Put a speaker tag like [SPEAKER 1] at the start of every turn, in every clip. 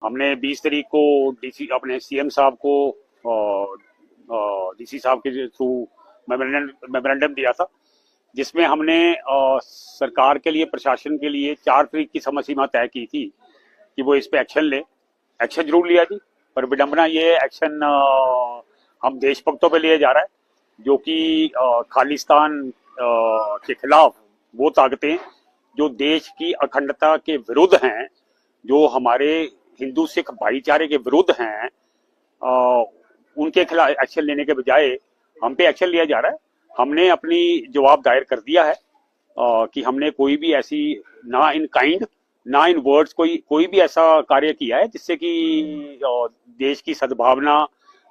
[SPEAKER 1] हमने 20 तारीख को डीसी अपने सीएम साहब को डीसी साहब के थ्रू मेमोरेंडम दिया था, जिसमें हमने सरकार के लिए, प्रशासन के लिए 4 तारीख की समय सीमा तय की थी कि वो इस पे एक्शन ले। एक्शन जरूर लिया जी, पर विडंबना ये एक्शन हम देशभक्तों पे लिए जा रहा है, जो कि खालिस्तान के खिलाफ वो ताकतें जो देश की अखंडता के विरुद्ध हैं, जो हमारे हिंदू सिख भाईचारे के विरुद्ध हैं, उनके खिलाफ एक्शन लेने के बजाय हम पे एक्शन लिया जा रहा है। हमने अपनी जवाब दायर कर दिया है कि हमने कोई भी ऐसी, ना इन काइंड ना इन वर्ड्स, कोई भी ऐसा कार्य किया है जिससे कि देश की सद्भावना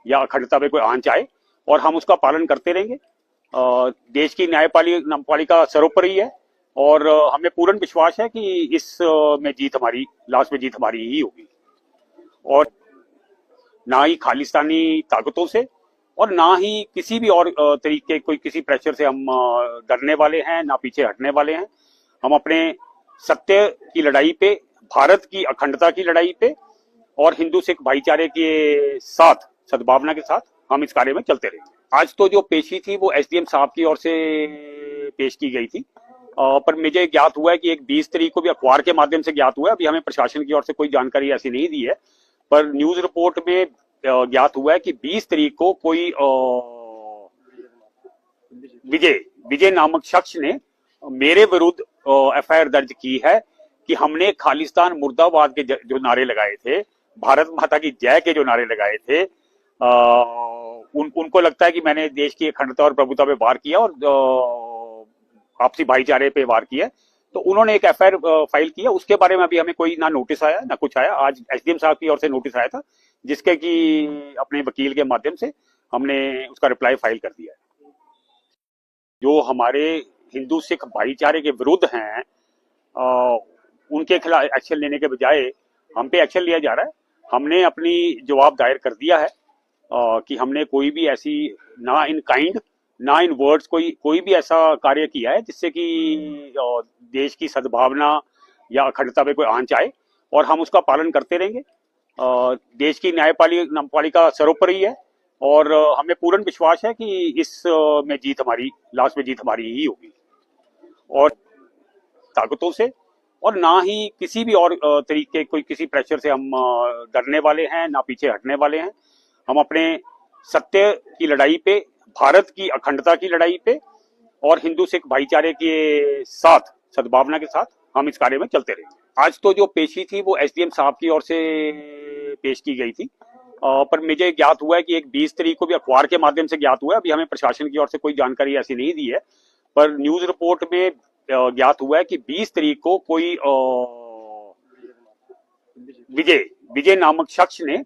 [SPEAKER 1] या अखंडता पे कोई आंच आए, और हम उसका पालन करते रहेंगे। देश की न्यायपालिका सर्वोपरि है, और हमें पूर्ण विश्वास है कि इस में जीत हमारी, लास्ट में जीत हमारी ही होगी। और ना ही खालिस्तानी ताकतों से और ना ही किसी भी और तरीके, कोई किसी प्रेशर से हम डरने वाले हैं, ना पीछे हटने वाले हैं। हम अपने सत्य की लड़ाई पे, भारत की अखंडता की लड़ाई पे और हिंदू सिख भाईचारे के साथ, सद्भावना के साथ हम इस कार्य में चलते रहेंगे। आज तो जो पेशी थी वो एसडीएम साहब की ओर से पेश की गई थी, पर मुझे ज्ञात हुआ है कि एक 20 तारीख को भी अखबार के माध्यम से ज्ञात हुआ है। अभी हमें प्रशासन की ओर से कोई जानकारी ऐसी नहीं दी है, पर न्यूज रिपोर्ट में ज्ञात हुआ है कि 20 तारीख को कोई विजय नामक शख्स ने मेरे विरुद्ध एफआईआर दर्ज की है कि हमने खालिस्तान मुर्दाबाद के जो नारे लगाए थे, भारत माता की जय के जो नारे लगाए थे, उनको लगता है कि मैंने देश की अखंडता और प्रभुता पे वार किया और आपसी भाईचारे पे वार किया। तो उन्होंने एक एफआईआर फाइल किया। उसके बारे में अभी हमें कोई ना नोटिस आया ना कुछ आया। आज एसडीएम साहब की ओर से नोटिस आया था, जिसके कि अपने वकील के माध्यम से हमने उसका रिप्लाई फाइल कर दिया है। जो हमारे हिंदू सिख भाईचारे के विरुद्ध हैं, उनके खिलाफ एक्शन लेने के बजाय हम पे एक्शन लिया जा रहा है। हमने अपनी जवाब दायर कर दिया है कि हमने कोई भी ऐसी, ना इन काइंड ना इन वर्ड्स, कोई भी ऐसा कार्य किया है जिससे कि देश की सद्भावना या अखंडता पे कोई आंच आए, और हम उसका पालन करते रहेंगे। देश की न्यायपालिका सर्वोपरि है, और हमें पूर्ण विश्वास है कि इस में जीत हमारी, लास्ट में जीत हमारी ही होगी। और ताकतों से और ना ही किसी भी और तरीके, कोई किसी प्रेशर से हम डरने वाले हैं, ना पीछे हटने वाले हैं। हम अपने सत्य की लड़ाई पे, भारत की अखंडता की लड़ाई पे और हिंदू सिख भाईचारे के साथ, सद्भावना के साथ हम इस कार्य में चलते रहेंगे। आज तो जो पेशी थी वो एसडीएम साहब की ओर से पेश की गई थी, पर मुझे ज्ञात हुआ है कि एक 20 तारीख को भी अखबार के माध्यम से ज्ञात हुआ है। अभी हमें प्रशासन की ओर से कोई जानकारी ऐसी नहीं दी है, पर न्यूज रिपोर्ट में ज्ञात हुआ है कि 20 तारीख को कोई विजय नामक शख्स ने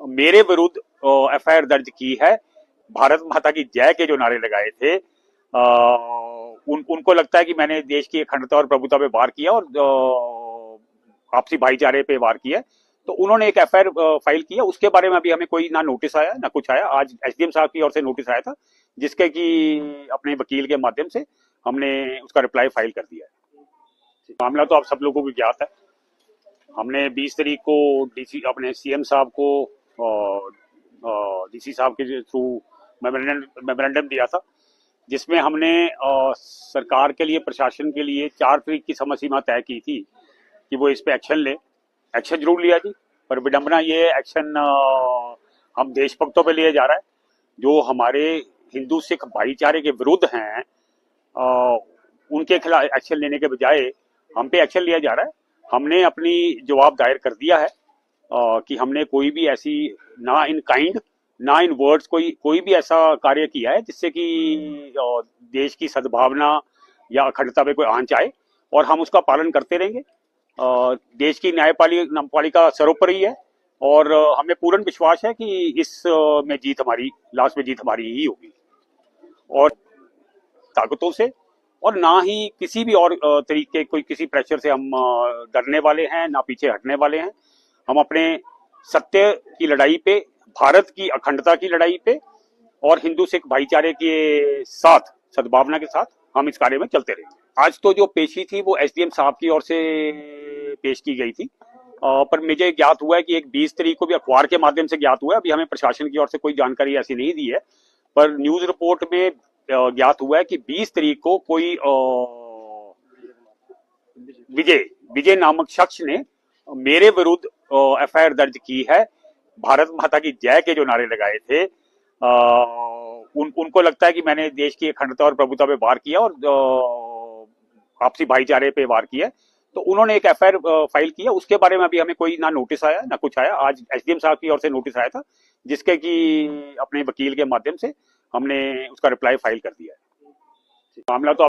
[SPEAKER 1] मेरे विरुद्ध एफआईआर दर्ज की है। भारत माता की जय के जो नारे लगाए थे, उनको लगता है कि मैंने देश की अखंडता और प्रभुता पे वार किया और आपसी भाईचारे पे वार किया। तो उन्होंने एक एफआईआर फाइल किया। उसके बारे में अभी हमें कोई ना नोटिस आया ना कुछ आया। आज एसडीएम साहब की ओर से नोटिस आया था, जिसके कि अपने वकील के माध्यम से हमने उसका रिप्लाई फाइल कर दिया है। मामला तो आप सब लोगों को ज्ञात है। हमने 20 तारीख को डीसी अपने सीएम साहब को डीसी साहब के थ्रू मेमोरेंडम दिया था, जिसमें हमने सरकार के लिए, प्रशासन के लिए 4 तारीख की समय सीमा तय की थी कि वो इस पे एक्शन ले। एक्शन जरूर लिया जी, पर विडंबना ये एक्शन हम देशभक्तों पे लिए जा रहा है, जो हमारे हिंदू सिख भाईचारे के विरुद्ध हैं। उनके खिलाफ एक्शन लेने के बजाय हम पे एक्शन लिया जा रहा है। हमने अपनी जवाब दायर कर दिया है कि हमने कोई भी ऐसी, ना इन काइंड ना इन वर्ड्स, कोई भी ऐसा कार्य किया है जिससे कि देश की सद्भावना या अखंडता पे कोई आंच आए, और हम उसका पालन करते रहेंगे। देश की न्यायपालिका सर्वोपरि है, और हमें पूर्ण विश्वास है कि इस में जीत हमारी, लास्ट में जीत हमारी ही होगी। और ताकतों से और ना ही किसी भी और तरीके, कोई किसी प्रेशर से हम डरने वाले हैं, ना पीछे हटने वाले हैं। हम अपने सत्य की लड़ाई पे, भारत की अखंडता की लड़ाई पे और हिंदू सिख भाईचारे के साथ, सद्भावना के साथ हम इस कार्य में चलते रहेंगे। आज तो जो पेशी थी वो एसडीएम साहब की ओर से पेश की गई थी, पर मुझे ज्ञात हुआ है कि एक 20 तारीख को भी अखबार के माध्यम से ज्ञात हुआ है। अभी हमें प्रशासन की ओर से कोई जानकारी ऐसी नहीं दी है, पर न्यूज रिपोर्ट में ज्ञात हुआ है कि 20 तारीख को कोई विजय विजय नामक शख्स ने मेरे विरुद्ध एफआईआर दर्ज की है। भारत माता की जय के जो नारे लगाए थे, उनको लगता है कि मैंने देश की अखंडता और प्रभुता पे वार किया और आपसी भाईचारे पे वार किया। तो उन्होंने एक एफआईआर फाइल किया। उसके बारे में अभी हमें कोई ना नोटिस आया ना कुछ आया। आज एसडीएम साहब की ओर से नोटिस आया था, जिसके कि अपने वकील के माध्यम से हमने उसका रिप्लाई फाइल कर दिया है। मामला तो